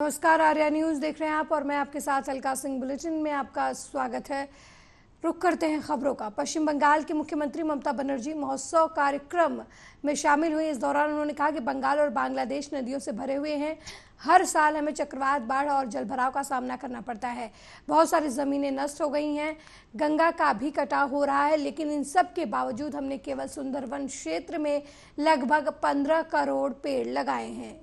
नमस्कार, आर्या न्यूज़ देख रहे हैं आप और मैं आपके साथ अलका सिंह। बुलेटिन में आपका स्वागत है। रुक करते हैं खबरों का। पश्चिम बंगाल की मुख्यमंत्री ममता बनर्जी महोत्सव कार्यक्रम में शामिल हुए। इस दौरान उन्होंने कहा कि बंगाल और बांग्लादेश नदियों से भरे हुए हैं। हर साल हमें चक्रवात, बाढ़ और जलभराव का सामना करना पड़ता है। बहुत सारी ज़मीनें नष्ट हो गई हैं, गंगा का भी कटाव हो रहा है, लेकिन इन सब के बावजूद हमने केवल सुंदरवन क्षेत्र में लगभग 15 करोड़ पेड़ लगाए हैं।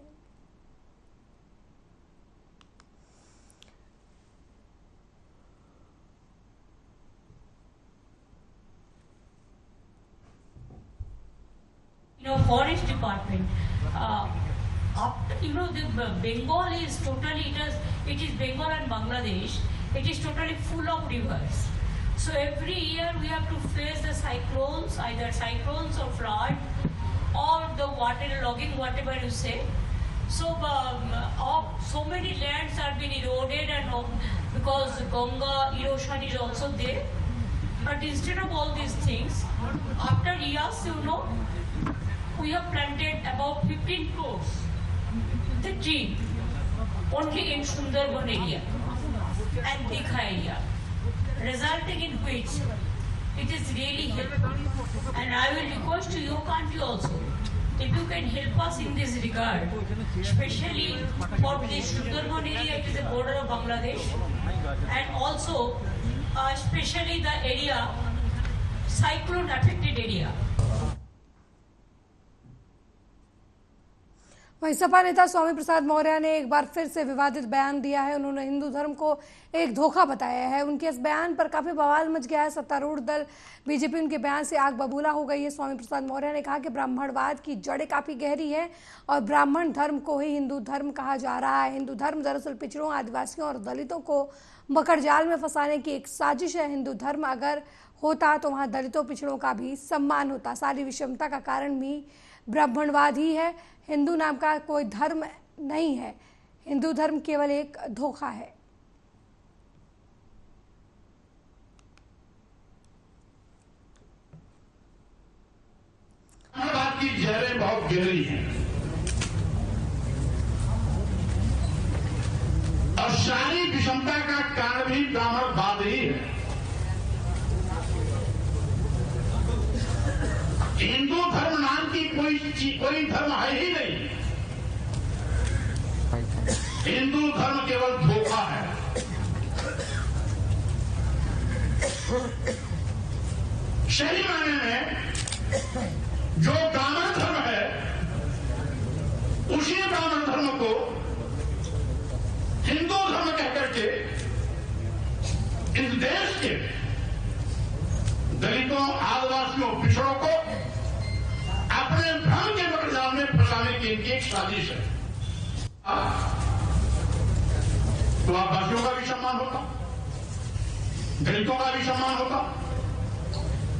Forest department. The Bengal is totally, it is Bengal and Bangladesh. It is totally full of rivers. So every year we have to face the cyclones, either cyclones or flood, or the water logging, whatever you say. So so many lands are being eroded, and because Ganga erosion is also there. But instead of all these things, after years, we have planted about 15 crores the tree only in Sundarban area and Dikha area, resulting in which it is really helpful. And I will request to your country also, if you can help us in this regard, especially for the Sundarban area, it is the border of Bangladesh, and also especially the area, cyclone affected area. वहीं सपा नेता स्वामी प्रसाद मौर्य ने एक बार फिर से विवादित बयान दिया है। उन्होंने हिंदू धर्म को एक धोखा बताया है। उनके इस बयान पर काफी बवाल मच गया है। सत्तारूढ़ दल बीजेपी उनके बयान से आग बबूला हो गई है। स्वामी प्रसाद मौर्य ने कहा कि ब्राह्मणवाद की जड़ें काफी गहरी है और ब्राह्मण धर्म को ही हिंदू धर्म कहा जा रहा है। हिंदू धर्म दरअसल पिछड़ों, आदिवासियों और दलितों को मकड़जाल में फंसाने की एक साजिश है। हिंदू धर्म अगर होता तो वहाँ दलितों, पिछड़ों का भी सम्मान होता। सारी विषमता का कारण भी ब्राह्मणवाद ही है। हिंदू नाम का कोई धर्म नहीं है। हिंदू धर्म केवल एक धोखा है। ब्राह्मणवाद की जड़ें बहुत गहरी हैं और सारी विषमता का कारण भी ब्राह्मणवाद ही है। हिंदू धर्म नाम की कोई धर्म है ही नहीं। हिंदू धर्म केवल धोखा है। सही मायने में जो ब्राह्मण धर्म है, उसी ब्राह्मण धर्म को हिंदू धर्म कहकर के इस देश के दलितों, आदिवासियों, पिछड़ों को अपने भ्रम के मकड़जाल में फंसाने की इनकी एक साजिश है। तो आदिवासियों का भी सम्मान होता, दलितों का भी सम्मान होता,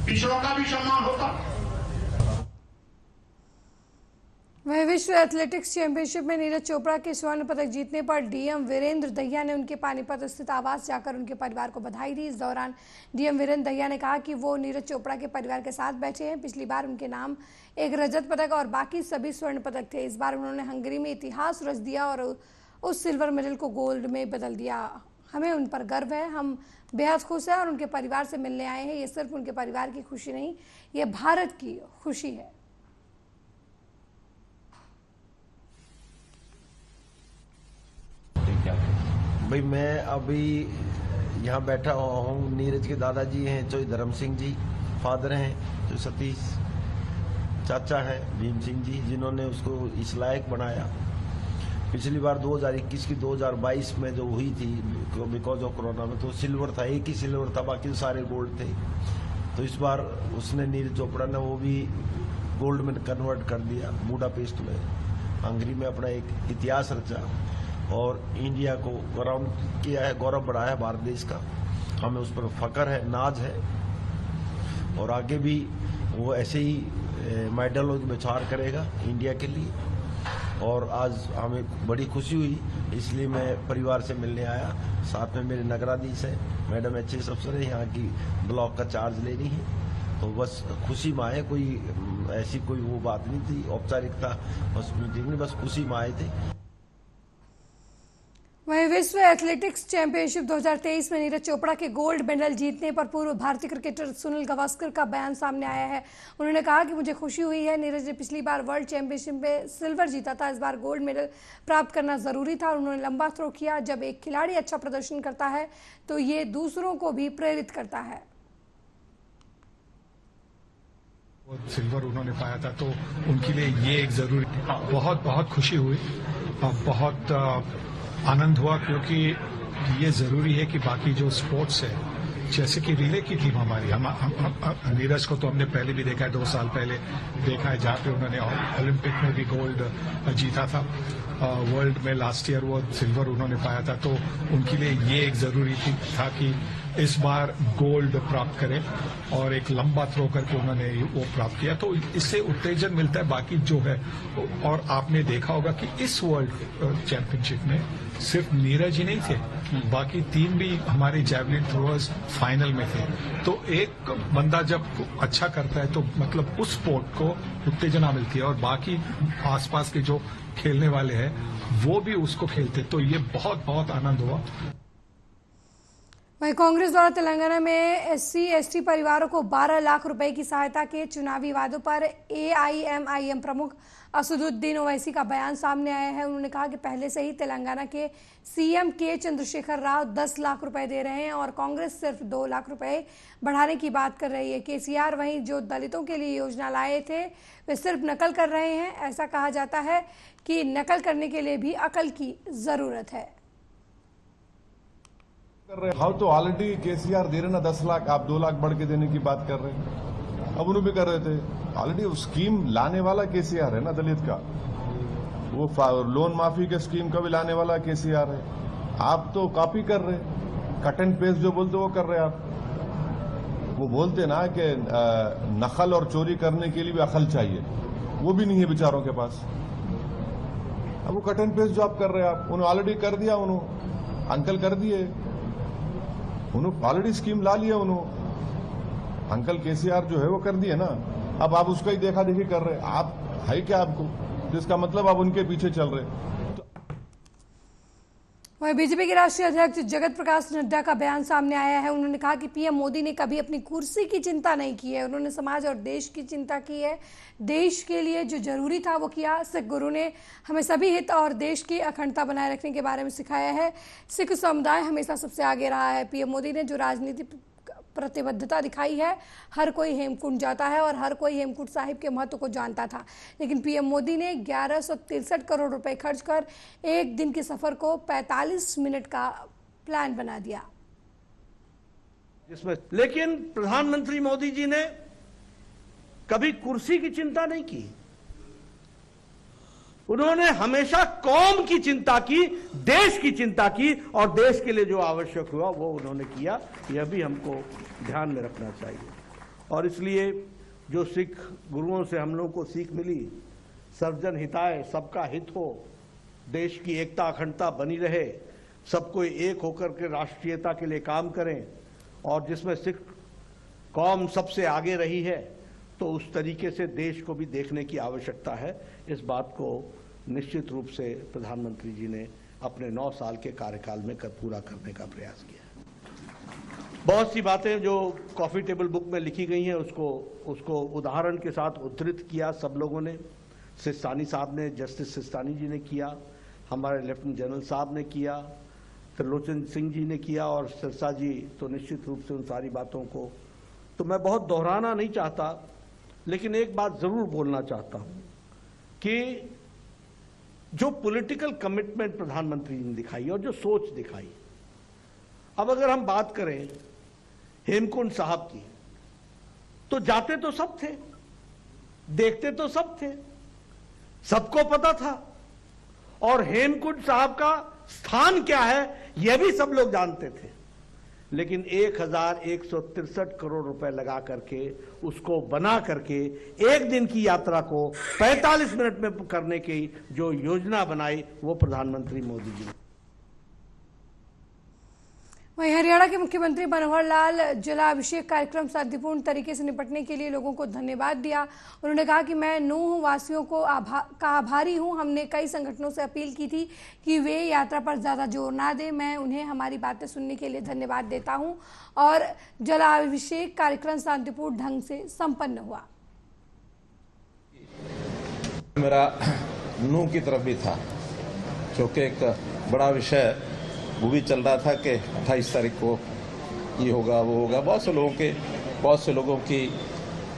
पिछड़ों का भी सम्मान होता। वहीं विश्व एथलेटिक्स चैंपियनशिप में नीरज चोपड़ा के स्वर्ण पदक जीतने पर डीएम वीरेंद्र दहिया ने उनके पानीपत स्थित आवास जाकर उनके परिवार को बधाई दी। इस दौरान डीएम वीरेंद्र दहिया ने कहा कि वो नीरज चोपड़ा के परिवार के साथ बैठे हैं। पिछली बार उनके नाम एक रजत पदक और बाकी सभी स्वर्ण पदक थे। इस बार उन्होंने हंगरी में इतिहास रच दिया और उस सिल्वर मेडल को गोल्ड में बदल दिया। हमें उन पर गर्व है, हम बेहद खुश हैं और उनके परिवार से मिलने आए हैं। ये सिर्फ उनके परिवार की खुशी नहीं, ये भारत की खुशी है। भाई मैं अभी यहाँ बैठा हुआ हूँ। नीरज के दादाजी हैं जो धर्म सिंह जी, फादर हैं जो सतीश चाचा हैं भीम सिंह जी, जिन्होंने उसको इस लायक बनाया। पिछली बार 2021 की 2022 में जो हुई थी बिकॉज ऑफ कोरोना में, तो सिल्वर था, एक ही सिल्वर था, बाकी सारे गोल्ड थे। तो इस बार उसने नीरज चोपड़ा ने वो भी गोल्ड में कन्वर्ट कर दिया। बुडापेस्ट में, हंगरी में अपना एक इतिहास रचा और इंडिया को गौरव किया है, गौरव बढ़ाया है भारत देश का। हमें उस पर फख्र है, नाज है और आगे भी वो ऐसे ही मेडल और विचार करेगा इंडिया के लिए। और आज हमें बड़ी खुशी हुई, इसलिए मैं परिवार से मिलने आया। साथ में मेरे नगराधीश है, मैडम एचएस अफसर है, यहाँ की ब्लॉक का चार्ज ले रही है। तो बस खुशी में आए, कोई ऐसी कोई वो बात नहीं थी औपचारिकता, बस मीटिंग में बस खुशी में आए थे। वहीं विश्व एथलेटिक्स चैंपियनशिप 2023 में नीरज चोपड़ा के गोल्ड मेडल जीतने पर पूर्व भारतीय क्रिकेटर सुनील गावस्कर का बयान सामने आया है। उन्होंने कहा कि मुझे खुशी हुई है, नीरज ने पिछली बार वर्ल्ड चैंपियनशिप में सिल्वर जीता था, इस बार गोल्ड मेडल प्राप्त करना जरूरी था। उन्होंने लंबा थ्रो किया। जब एक खिलाड़ी अच्छा प्रदर्शन करता है तो ये दूसरों को भी प्रेरित करता है। सिल्वर उन्होंने पाया था तो उनके लिए ये एक जरूरी, बहुत बहुत खुशी हुई, बहुत आनंद हुआ, क्योंकि ये जरूरी है कि बाकी जो स्पोर्ट्स है, जैसे कि रिले की टीम हमारी, हम नीरज को तो हमने पहले भी देखा है, 2 साल पहले देखा है, जहाँ पे उन्होंने ओलंपिक में भी गोल्ड जीता था। वर्ल्ड में लास्ट ईयर वो सिल्वर उन्होंने पाया था, तो उनके लिए ये एक जरूरी था कि इस बार गोल्ड प्राप्त करें, और एक लंबा थ्रो करके उन्होंने वो प्राप्त किया, तो इससे उत्तेजन मिलता है बाकी जो है। और आपने देखा होगा कि इस वर्ल्ड चैंपियनशिप में सिर्फ नीरज ही नहीं थे, बाकी 3 भी हमारे जैवलिन थ्रोअर्स फाइनल में थे। तो एक बंदा जब अच्छा करता है तो मतलब उस स्पोर्ट को उत्तेजना मिलती है, और बाकी आसपास के जो खेलने वाले हैं वो भी उसको खेलते, तो ये बहुत बहुत आनंद हुआ। वहीं कांग्रेस द्वारा तेलंगाना में SC/ST परिवारों को 12 लाख रुपए की सहायता के चुनावी वादों पर AIMIM प्रमुख असदुद्दीन ओवैसी का बयान सामने आया है। उन्होंने कहा कि पहले से ही तेलंगाना के CM के चंद्रशेखर राव 10 लाख रुपए दे रहे हैं और कांग्रेस सिर्फ 2 लाख रुपए बढ़ाने की बात कर रही है। KCR वहीं जो दलितों के लिए योजना लाए थे वे सिर्फ नकल कर रहे हैं। ऐसा कहा जाता है कि नकल करने के लिए भी अकल की जरूरत है। हाँ, तो ऑलरेडी KCR दे रहे ना 10 लाख, आप 2 लाख बढ़ के देने की बात कर रहे हैं। अब उन्होंने भी कर रहे थे, ऑलरेडी स्कीम लाने वाला KCR है ना दलित का, वो लोन माफी के स्कीम का भी लाने वाला KCR है। आप तो कॉपी कर रहे, कट एंड पेस्ट जो बोलते वो कर रहे आप। वो बोलते ना कि नकल और चोरी करने के लिए भी अकल चाहिए, वो भी नहीं है बेचारों के पास। अब वो कट एंड पेस्ट जो आप कर रहे हैं, आप उन्होंने ऑलरेडी कर दिया, उन्होंने अंकल कर दिए, उन्होंने ऑलरेडी स्कीम ला लिया, उन्होंने अंकल KCR जो है वो कर दिए ना। अब आप उसका ही देखा देखी कर रहे, आप है क्या आपको, तो इसका मतलब आप उनके पीछे चल रहे। वहीं बीजेपी के राष्ट्रीय अध्यक्ष जगत प्रकाश नड्डा का बयान सामने आया है। उन्होंने कहा कि PM मोदी ने कभी अपनी कुर्सी की चिंता नहीं की है, उन्होंने समाज और देश की चिंता की है। देश के लिए जो जरूरी था वो किया। सिख गुरु ने हमें सभी हित और देश की अखंडता बनाए रखने के बारे में सिखाया है। सिख समुदाय हमेशा सबसे आगे रहा है। PM मोदी ने जो राजनीति प्रतिबद्धता दिखाई है, हर कोई हेमकुंड जाता है और हर कोई हेमकुंड साहिब के महत्व को जानता था, लेकिन PM मोदी ने 1163 करोड़ रुपए खर्च कर एक दिन के सफर को 45 मिनट का प्लान बना दिया। जिसमें लेकिन प्रधानमंत्री मोदी जी ने कभी कुर्सी की चिंता नहीं की, उन्होंने हमेशा कौम की चिंता की, देश की चिंता की, और देश के लिए जो आवश्यक हुआ वो उन्होंने किया। यह भी हमको ध्यान में रखना चाहिए। और इसलिए जो सिख गुरुओं से हम लोगों को सीख मिली, सर्वजन हिताय, सबका हित हो, देश की एकता अखंडता बनी रहे, सबको एक होकर के राष्ट्रीयता के लिए काम करें, और जिसमें सिख कौम सबसे आगे रही है, तो उस तरीके से देश को भी देखने की आवश्यकता है। इस बात को निश्चित रूप से प्रधानमंत्री जी ने अपने 9 साल के कार्यकाल में पूरा करने का प्रयास किया। बहुत सी बातें जो कॉफी टेबल बुक में लिखी गई हैं उसको उदाहरण के साथ उद्धृत किया सब लोगों ने। सिस्तानी साहब ने, जस्टिस सिस्तानी जी ने किया, हमारे लेफ्टिनेंट जनरल साहब ने किया, त्रिलोचन सिंह जी ने किया, और सिरसा जी तो निश्चित रूप से उन सारी बातों को तो मैं बहुत दोहराना नहीं चाहता, लेकिन एक बात जरूर बोलना चाहता हूं कि जो पॉलिटिकल कमिटमेंट प्रधानमंत्री ने दिखाई और जो सोच दिखाई, अब अगर हम बात करें हेमकुंड साहब की, तो जाते तो सब थे, देखते तो सब थे, सबको पता था, और हेमकुंड साहब का स्थान क्या है यह भी सब लोग जानते थे। लेकिन 1163 करोड़ रुपए लगा करके उसको बना करके एक दिन की यात्रा को 45 मिनट में करने की जो योजना बनाई वो प्रधानमंत्री मोदी जी। वहीं हरियाणा के मुख्यमंत्री मनोहर लाल जलाभिषेक कार्यक्रम शांतिपूर्ण तरीके से निपटने के लिए लोगों को धन्यवाद दिया। उन्होंने कहा कि मैं नूंह वासियों को आभारी हूं। हमने कई संगठनों से अपील की थी कि वे यात्रा पर ज़्यादा जोर ना दें। मैं उन्हें हमारी बातें सुनने के लिए धन्यवाद देता हूं और जलाभिषेक कार्यक्रम शांतिपूर्ण ढंग से संपन्न हुआ। मेरा नूंह की तरफ भी था, क्योंकि एक बड़ा विषय वो भी चल रहा था कि 28 तारीख को ये होगा वो होगा। बहुत से लोगों की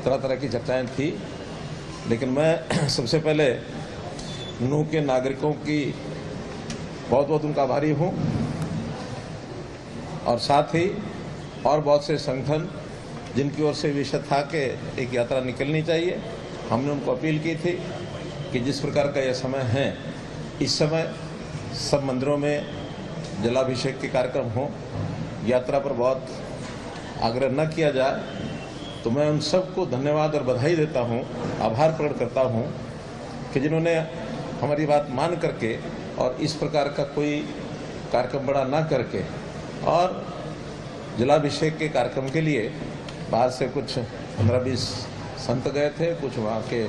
तरह तरह की चर्चाएं थी, लेकिन मैं सबसे पहले नूंह के नागरिकों की बहुत उनका आभारी हूँ और साथ ही और बहुत से संगठन जिनकी ओर से विषय था कि एक यात्रा निकलनी चाहिए। हमने उनको अपील की थी कि जिस प्रकार का यह समय है, इस समय सब मंदिरों में जलाभिषेक के कार्यक्रम हो, यात्रा पर बहुत आग्रह न किया जाए। तो मैं उन सबको धन्यवाद और बधाई देता हूं, आभार प्रकट करता हूं कि जिन्होंने हमारी बात मान करके और इस प्रकार का कोई कार्यक्रम बड़ा ना करके और जलाभिषेक के कार्यक्रम के लिए बाहर से कुछ 15-20 संत गए थे, कुछ वहाँ के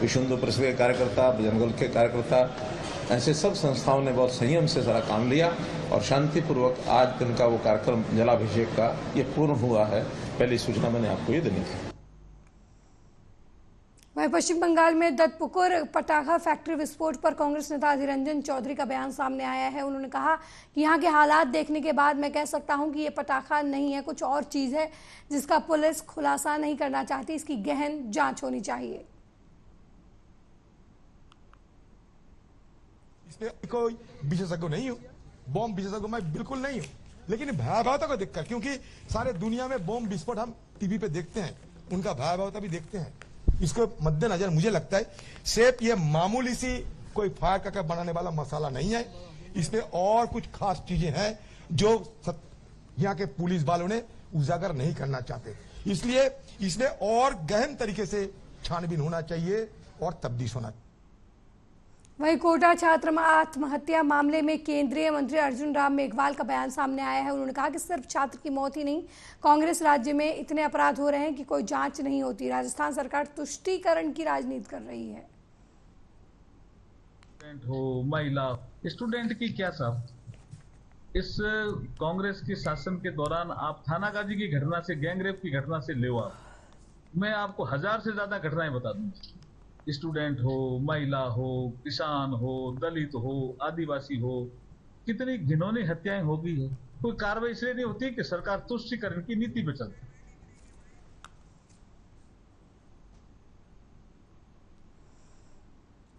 विश्व हिंदू परिषद के कार्यकर्ता, बजरंग दल के कार्यकर्ता, ऐसे सब संस्थाओं ने बहुत संयम से सारा काम लिया और शांतिपूर्वक आज दिन का वो कार्यक्रम जलाभिषेक का ये पूर्ण हुआ है। पहली सूचना मैंने आपको ये देनी थी। वहीं पश्चिम बंगाल में दत्तपुकुर पटाखा फैक्ट्री विस्फोट पर कांग्रेस नेता अधीर रंजन चौधरी का बयान सामने आया है। उन्होंने कहा कि यहाँ के हालात देखने के बाद मैं कह सकता हूँ कि ये पटाखा नहीं है, कुछ और चीज़ है जिसका पुलिस खुलासा नहीं करना चाहती। इसकी गहन जांच होनी चाहिए। कोई विशेषज्ञ नहीं हूं, बॉम्ब विशेषज्ञ मैं बिल्कुल नहीं हूं, लेकिन भयावहता को देखकर, क्योंकि सारे दुनिया में बॉम्ब विस्फोट हम टीवी पे देखते हैं, उनका भयावहता भी देखते हैं। इसको मद्देनजर मुझे लगता है सिर्फ ये मामूली सी कोई फायर करके बनाने वाला मसाला नहीं है, इसमें और कुछ खास चीजें हैं जो यहाँ के पुलिस वालों ने उजागर नहीं करना चाहते। इसलिए इसमें और गहन तरीके से छानबीन होना चाहिए और तफ्तीश होना चाहिए। वहीं कोटा छात्र आत्महत्या मामले में केंद्रीय मंत्री अर्जुन राम मेघवाल का बयान सामने आया है। उन्होंने कहा कि सिर्फ छात्र की मौत ही नहीं, कांग्रेस राज्य में इतने अपराध हो रहे हैं कि कोई जांच नहीं होती। राजस्थान सरकार तुष्टीकरण की राजनीति कर रही है। हो महिला स्टूडेंट की क्या साहब, इस कांग्रेस के शासन के दौरान आप थानागाजी की घटना से, गैंगरेप की घटना से ले आओ, मैं आपको 1000 से ज्यादा घटनाएं बता दूंगा। स्टूडेंट हो, महिला हो, किसान हो, दलित हो, आदिवासी हो, कितनी घिनौनी हत्याएं हो गई है। कोई कार्रवाई इसलिए नहीं होती कि सरकार तुष्टीकरण की नीति पे चलती।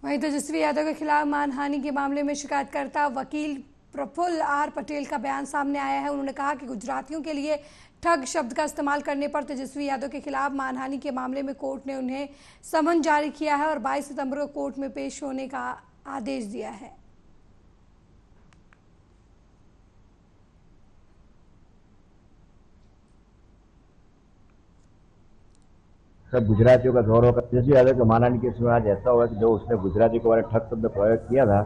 वहीं तेजस्वी यादव के खिलाफ मानहानि के मामले में शिकायतकर्ता वकील प्रफुल्ल आर पटेल का बयान सामने आया है। उन्होंने कहा कि गुजरातियों के लिए ठग शब्द का इस्तेमाल करने पर तेजस्वी यादव के खिलाफ मानहानि के मामले में कोर्ट ने उन्हें समन जारी किया है और 22 सितंबर को कोर्ट में पेश होने का आदेश दिया है। सब गुजरातियों का गौरव का तेजस्वी यादव के मानहानि केस में आज ऐसा हुआ कि जो उसने गुजराती के बारे में ठग शब्द प्रयोग किया था,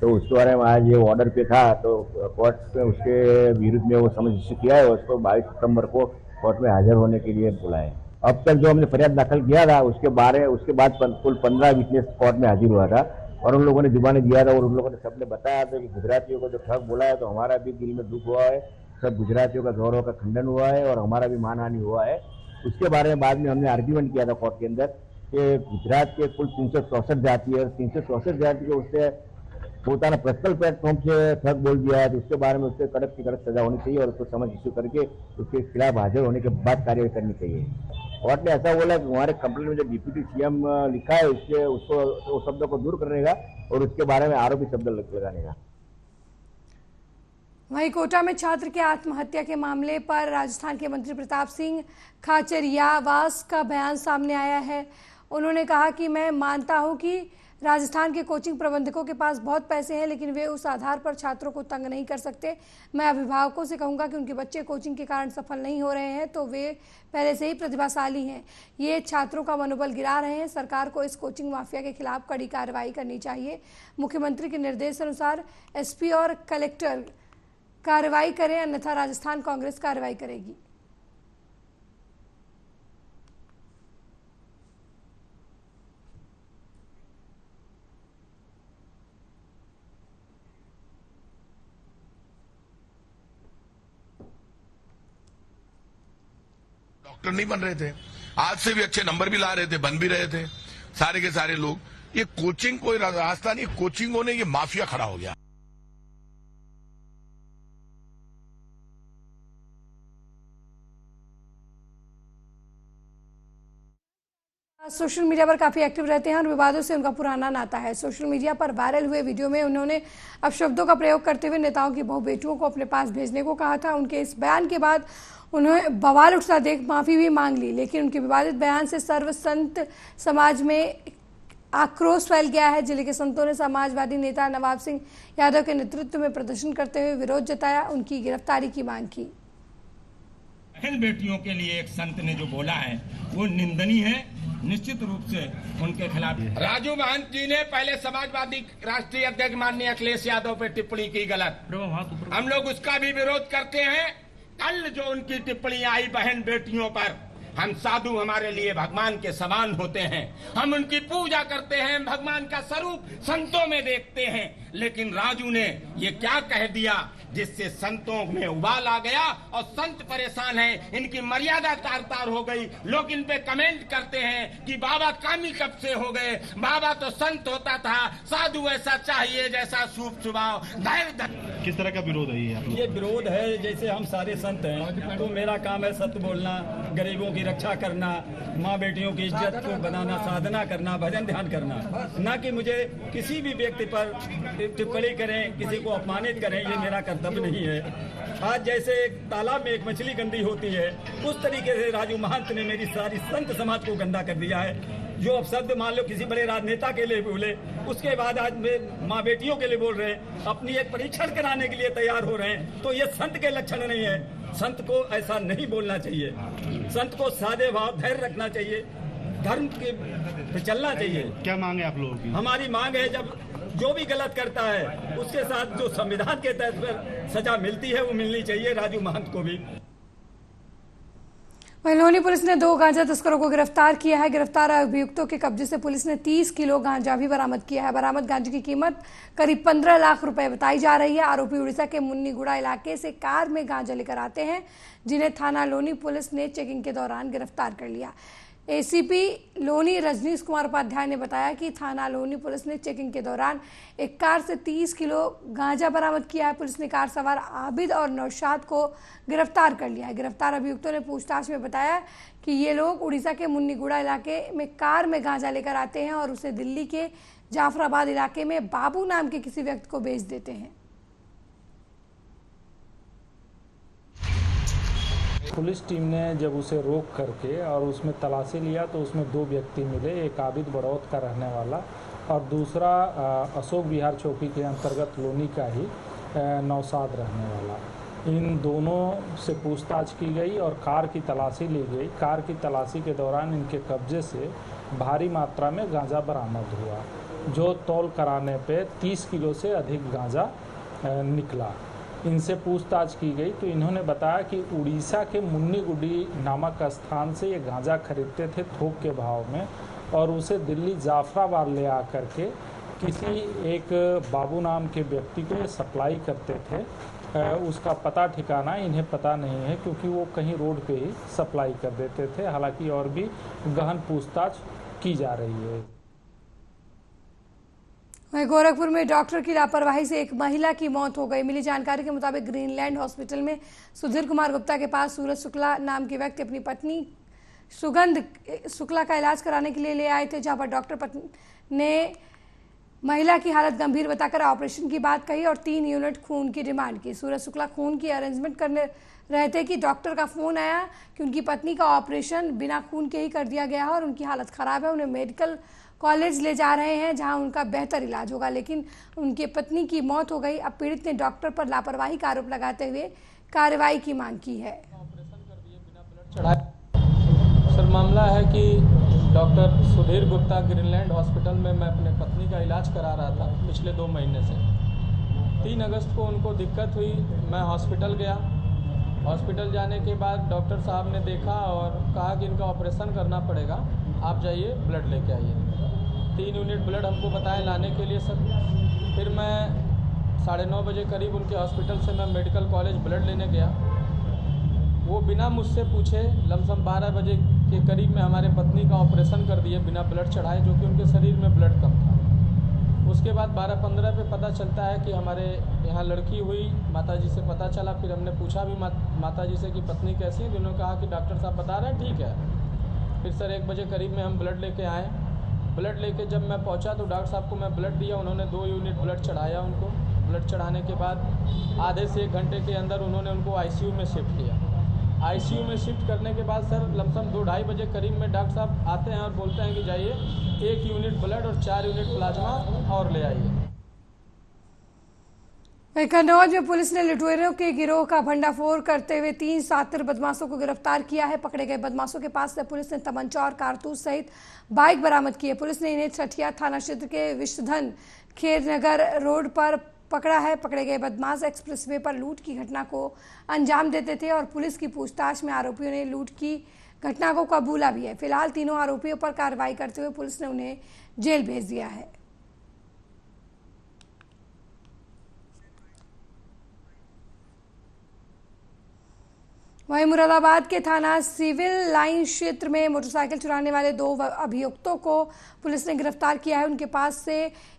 तो उसके बारे में आज ये ऑर्डर पे था, तो कोर्ट में उसके विरुद्ध में वो समझ इश्यू किया है। उसको 22 सितंबर को कोर्ट में हाजिर होने के लिए बुलाए। अब तक जो हमने फरियाद दाखिल किया था उसके बाद कुल 15 विटनेस कोर्ट में हाजिर हुआ था और उन लोगों ने जुबानी दिया था और उन लोगों ने सबने बताया था कि गुजरातियों को जो ठग बोला है, तो हमारा भी दिल में दुख हुआ है, सब गुजरातियों का गौरव का खंडन हुआ है और हमारा भी मानहानि हुआ है। उसके बारे में बाद में हमने आर्ग्यूमेंट किया था कोर्ट के अंदर कि गुजरात के कुल 364 जाति है और 364 जाति के उससे पोताना पर्सनल प्लेटफॉर्म से ठग बोल दिया है, तो उसके बारे में उससे कड़क से कड़क सजा होनी चाहिए और उसको समझ इश्यू करके उसके खिलाफ हाजिर होने के बाद कार्रवाई करनी चाहिए। कोर्ट ने ऐसा बोला कि हमारे कंप्लेंट में जो डिप्यूटी सीएम लिखा है उसके उसको उस शब्द को दूर करने का और उसके बारे में आरोपी शब्द लगाने का। वहीं कोटा में छात्र के आत्महत्या के मामले पर राजस्थान के मंत्री प्रताप सिंह खाचरियावास का बयान सामने आया है। उन्होंने कहा कि मैं मानता हूं कि राजस्थान के कोचिंग प्रबंधकों के पास बहुत पैसे हैं, लेकिन वे उस आधार पर छात्रों को तंग नहीं कर सकते। मैं अभिभावकों से कहूंगा कि उनके बच्चे कोचिंग के कारण सफल नहीं हो रहे हैं तो वे पहले से ही प्रतिभाशाली हैं, ये छात्रों का मनोबल गिरा रहे हैं। सरकार को इस कोचिंग माफिया के खिलाफ कड़ी कार्रवाई करनी चाहिए। मुख्यमंत्री के निर्देश अनुसार एसपी और कलेक्टर कार्रवाई करें, अन्यथा राजस्थान कांग्रेस कार्रवाई करेगी। डॉक्टर नहीं बन रहे थे, आज से भी अच्छे नंबर भी ला रहे थे, बन भी रहे थे सारे के सारे लोग। ये कोचिंग कोई रास्ता नहीं, कोचिंगों ने ये माफिया खड़ा हो गया। सोशल मीडिया पर काफ़ी एक्टिव रहते हैं और विवादों से उनका पुराना नाता है। सोशल मीडिया पर वायरल हुए वीडियो में उन्होंने अपशब्दों का प्रयोग करते हुए नेताओं की बहु बेटियों को अपने पास भेजने को कहा था। उनके इस बयान के बाद उन्होंने बवाल उठता देख माफ़ी भी मांग ली, लेकिन उनके विवादित बयान से सर्व संत समाज में आक्रोश फैल गया है। जिले के संतों ने समाजवादी नेता नवाब सिंह यादव के नेतृत्व में प्रदर्शन करते हुए विरोध जताया, उनकी गिरफ्तारी की मांग की। बहन बेटियों के लिए एक संत ने जो बोला है वो निंदनीय है, निश्चित रूप से उनके खिलाफ। राजू महंत जी ने पहले समाजवादी राष्ट्रीय अध्यक्ष माननीय अखिलेश यादव पे टिप्पणी की गलत, हम लोग उसका भी विरोध करते हैं। कल जो उनकी टिप्पणी आई बहन बेटियों पर, हम साधु हमारे लिए भगवान के समान होते हैं, हम उनकी पूजा करते हैं, भगवान का स्वरूप संतों में देखते हैं, लेकिन राजू ने ये क्या कह दिया जिससे संतों में उबाल आ गया और संत परेशान हैं, इनकी मर्यादा तार तार हो गई। लोग इन पे कमेंट करते हैं कि बाबा कामी कब से हो गए, बाबा तो संत होता था, साधु ऐसा चाहिए जैसा शुभ स्वभाव। किस तरह का विरोध है ये विरोध है, जैसे हम सारे संत हैं तो मेरा काम है सत्य बोलना, गरीबों की रक्षा करना, माँ बेटियों की इज्जत को बनाना, साधना करना, भजन ध्यान करना, ना कि मुझे किसी भी व्यक्ति पर टिप्पणी करें, किसी को अपमानित करें, ये मेरा कर्तव्य नहीं है। आज जैसे एक तालाब में एक मछली गंदी होती है, उस तरीके से राजू महंत ने मेरी सारी संत समाज को गंदा कर दिया है। जो अपशब्द मान लो किसी बड़े राजनेता के लिए बोले, उसके बाद आज माँ बेटियों के लिए बोल रहे हैं, अपनी एक परीक्षण कराने के लिए तैयार हो रहे हैं, तो ये संत के लक्षण नहीं है। संत को ऐसा नहीं बोलना चाहिए, संत को सादे भाव धैर्य रखना चाहिए, धर्म के चलना चाहिए। क्या मांग है आप लोगों की? हमारी मांग है जब जो भी गलत करता है उसके साथ जो संविधान के तहत पर सजा मिलती है वो मिलनी चाहिए राजू महंत को भी। लोनी पुलिस ने 2 गांजा तस्करों को गिरफ्तार किया है। गिरफ्तार अभियुक्तों के कब्जे से पुलिस ने 30 किलो गांजा भी बरामद किया है। बरामद गांजे की कीमत करीब 15 लाख रुपए बताई जा रही है। आरोपी उड़ीसा के मुन्नीगुड़ा इलाके से कार में गांजा लेकर आते हैं, जिन्हें थाना लोनी पुलिस ने चेकिंग के दौरान गिरफ्तार कर लिया। एसीपी लोनी रजनीश कुमार उपाध्याय ने बताया कि थाना लोनी पुलिस ने चेकिंग के दौरान एक कार से 30 किलो गांजा बरामद किया है। पुलिस ने कार सवार आबिद और नौशाद को गिरफ्तार कर लिया है। गिरफ्तार अभियुक्तों ने पूछताछ में बताया कि ये लोग उड़ीसा के मुन्नीगुड़ा इलाके में कार में गांजा लेकर आते हैं और उसे दिल्ली के जाफराबाद इलाके में बाबू नाम के किसी व्यक्ति को बेच देते हैं। पुलिस टीम ने जब उसे रोक करके और उसमें तलाशी लिया तो उसमें 2 व्यक्ति मिले, एक आबिद बड़ौत का रहने वाला और दूसरा अशोक विहार चौकी के अंतर्गत लोनी का ही नौसाद रहने वाला। इन दोनों से पूछताछ की गई और कार की तलाशी ली गई। कार की तलाशी के दौरान इनके कब्जे से भारी मात्रा में गांजा बरामद हुआ, जो तौल कराने पे 30 किलो से अधिक गांजा निकला। इनसे पूछताछ की गई तो इन्होंने बताया कि उड़ीसा के मुन्नीगुड़ी नामक स्थान से ये गांजा खरीदते थे थोक के भाव में और उसे दिल्ली जाफराबाद ले आकर के किसी एक बाबू नाम के व्यक्ति को ये सप्लाई करते थे। उसका पता ठिकाना इन्हें पता नहीं है क्योंकि वो कहीं रोड पे ही सप्लाई कर देते थे। हालांकि और भी गहन पूछताछ की जा रही है। वहीं गोरखपुर में डॉक्टर की लापरवाही से एक महिला की मौत हो गई। मिली जानकारी के मुताबिक ग्रीनलैंड हॉस्पिटल में सुधीर कुमार गुप्ता के पास सूरज शुक्ला नाम के व्यक्ति अपनी पत्नी सुगंध शुक्ला का इलाज कराने के लिए ले आए थे, जहां पर डॉक्टर ने महिला की हालत गंभीर बताकर ऑपरेशन की बात कही और 3 यूनिट खून की डिमांड की। सूरज शुक्ला खून की अरेंजमेंट करने रहे थे कि डॉक्टर का फोन आया कि उनकी पत्नी का ऑपरेशन बिना खून के ही कर दिया गया है और उनकी हालत खराब है, उन्हें मेडिकल कॉलेज ले जा रहे हैं जहां उनका बेहतर इलाज होगा, लेकिन उनकी पत्नी की मौत हो गई। अब पीड़ित ने डॉक्टर पर लापरवाही का आरोप लगाते हुए कार्रवाई की मांग की है। सर मामला है कि doctor Sudhir Gupta Greenland hospital में मैं अपने पत्नी का इलाज करा रहा था पिछले 2 महीने से। 3 अगस्त को उनको दिक्कत हुई, मैं हॉस्पिटल गया। हॉस्पिटल जाने के बाद डॉक्टर साहब ने देखा और कहा कि इनका ऑपरेशन करना पड़ेगा, आप जाइए ब्लड लेके आइए। 3 यूनिट ब्लड हमको बताए लाने के लिए सर। फिर मैं 9:30 बजे करीब उनके हॉस्पिटल से मैं मेडिकल कॉलेज ब्लड लेने गया। वो बिना मुझसे पूछे लमसम 12 बजे के करीब में हमारे पत्नी का ऑपरेशन कर दिए बिना ब्लड चढ़ाए, जो कि उनके शरीर में ब्लड कम था। उसके बाद 12:15 पे पता चलता है कि हमारे यहाँ लड़की हुई, माताजी से पता चला। फिर हमने पूछा भी माताजी से कि पत्नी कैसी है, उन्होंने कहा कि डॉक्टर साहब बता रहे हैं ठीक है। फिर सर 1 बजे करीब में हम ब्लड लेके आए। ब्लड लेके जब मैं पहुँचा तो डॉक्टर साहब को मैं ब्लड दिया, उन्होंने 2 यूनिट ब्लड चढ़ाया उनको। ब्लड चढ़ाने के बाद आधे से 1 घंटे के अंदर उन्होंने उनको आईसीयू में शिफ्ट किया। आईसीयू में शिफ्ट करने के बाद सर लमसम 2-2:30 बजे करीब में डॉक्टर साहब आते हैं और बोलते हैं कि जाइए 1 यूनिट ब्लड और 4 यूनिट प्लाज्मा और ले आइए। कन्नौज में पुलिस ने लुटेरों के गिरोह का भंडाफोड़ करते हुए 3 शातिर बदमाशों को गिरफ्तार किया है। पकड़े गए बदमाशों के पास से पुलिस ने तमंचा और कारतूस सहित बाइक बरामद की है। पुलिस ने इन्हें छठिया थाना क्षेत्र के विष्णुधन खेरनगर रोड पर पकड़ा है। पकड़े गए बदमाश एक्सप्रेसवे पर लूट की घटना को अंजाम देते थे और पुलिस की पूछताछ में आरोपियों ने लूट की घटना को कबूला भी है। फिलहाल तीनों आरोपियों पर कार्रवाई करते हुए पुलिस ने उन्हें जेल भेज दिया है। वहीं मुरादाबाद के थाना सिविल लाइन क्षेत्र में मोटरसाइकिल चुराने वाले 2 अभियुक्तों को पुलिस ने गिरफ्तार किया है। उनके पास से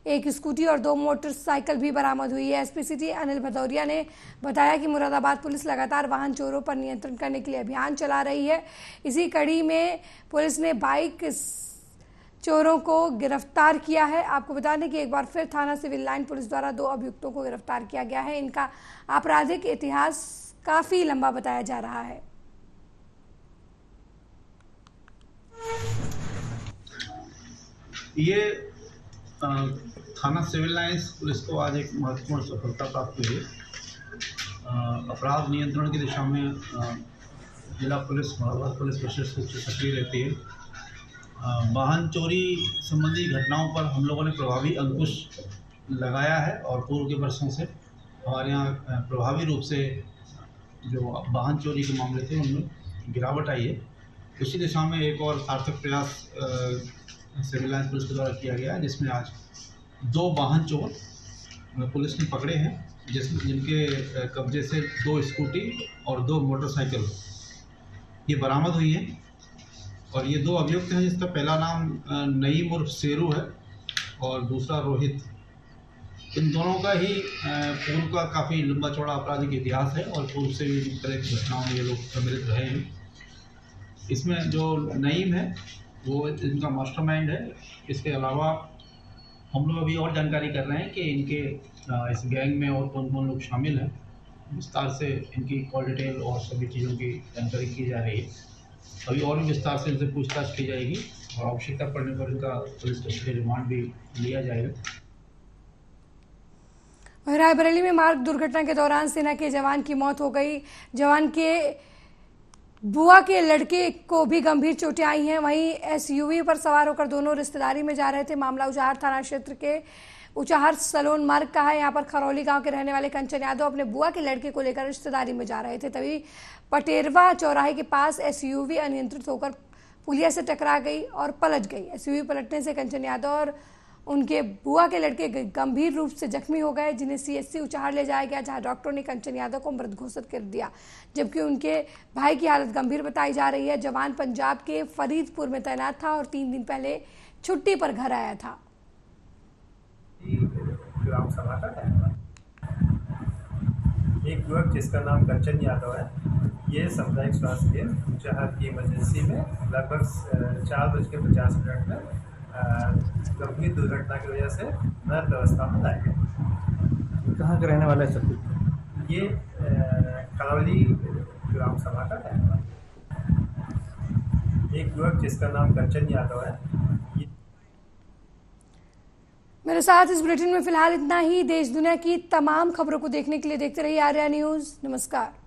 1 स्कूटी और 2 मोटरसाइकिल भी बरामद हुई है। एसपी सिटी अनिल भदौरिया ने बताया कि मुरादाबाद पुलिस लगातार वाहन चोरों पर नियंत्रण करने के लिए अभियान चला रही है। इसी कड़ी में पुलिस ने बाइक चोरों को गिरफ्तार किया है। आपको बता दें कि एक बार फिर थाना सिविल लाइन पुलिस द्वारा 2 अभियुक्तों को गिरफ्तार किया गया है। इनका आपराधिक इतिहास काफी लंबा बताया जा रहा है। ये थाना सिविल लाइंस पुलिस को आज एक महत्वपूर्ण सफलता प्राप्त हुई है। अपराध नियंत्रण की दिशा में जिला पुलिस मुरादाबाद पुलिस विशेष रूप से सक्रिय रहती है। वाहन चोरी संबंधी घटनाओं पर हम लोगों ने प्रभावी अंकुश लगाया है और पूर्व के वर्षों से हमारे यहाँ प्रभावी रूप से जो वाहन चोरी के मामले थे उनमें गिरावट आई है। उसी दिशा में एक और सार्थक प्रयास सिविल लाइन पुलिस के द्वारा किया गया है, जिसमें आज 2 वाहन चोर पुलिस ने पकड़े हैं, जिनके कब्जे से 2 स्कूटी और 2 मोटरसाइकिल ये बरामद हुई है। और ये 2 अभियुक्त हैं, जिसका पहला नाम नईम उर्फ शेरू है और दूसरा रोहित। इन दोनों का ही पूर्व का काफ़ी लंबा चौड़ा आपराधिक इतिहास है और पूर्व से भी इस तरह की घटनाओं में ये लोग सम्मिलित रहे हैं। इसमें जो नईम है वो इनका मास्टरमाइंड है। इसके अलावा हम लोग अभी और जानकारी कर रहे हैं कि इनके इस गैंग में और कौन कौन लोग शामिल हैं। विस्तार से इनकी कॉल डिटेल और सभी चीज़ों की जानकारी की जा रही है। अभी और भी विस्तार से इनसे पूछताछ की जाएगी और आवश्यकता पड़ने पर इनका पुलिस कस्टडी रिमांड भी लिया जाएगा। रायबरेली में मार्ग दुर्घटना के दौरान सेना के जवान की मौत हो गई। जवान के बुआ के लड़के को भी गंभीर चोटें आई हैं। वहीं एसयूवी पर सवार होकर दोनों रिश्तेदारी में जा रहे थे। मामला उचाहर थाना क्षेत्र के उचाहर सलोन मार्ग का है। यहाँ पर खरौली गांव के रहने वाले कंचन यादव अपने बुआ के लड़के को लेकर रिश्तेदारी में जा रहे थे। तभी पटेरवा चौराहे के पास एसयूवी अनियंत्रित होकर पुलिया से टकरा गई और पलट गई। एसयूवी पलटने से कंचन यादव और उनके बुआ के लड़के गंभीर रूप से जख्मी हो गए, जिन्हें सीएचसी उचाहर ले जाया गया, जहां डॉक्टरों ने कंचन यादव को मृत घोषित कर दिया, जबकि उनके भाई की हालत गंभीर बताई जा रही है। जवान पंजाब के फरीदपुर में तैनात था और 3 दिन पहले छुट्टी पर घर आया था। ग्राम सभा का एक युवक जिसका नाम कंचन यादव है, ये सामुदायिक स्वास्थ्य केंद्र उचाहर की इमरजेंसी में लगभग 4:50 में गंभीर दुर्घटना की वजह से मृत अवस्था में लाए गए। कहाँ के रहने वाले हैं सर? ये करौली ग्राम सभा का रहने वाला एक युवक जिसका नाम कंचन यादव है। मेरे साथ इस बुलेटिन में फिलहाल इतना ही। देश दुनिया की तमाम खबरों को देखने के लिए देखते रहिए आर्या न्यूज़। नमस्कार।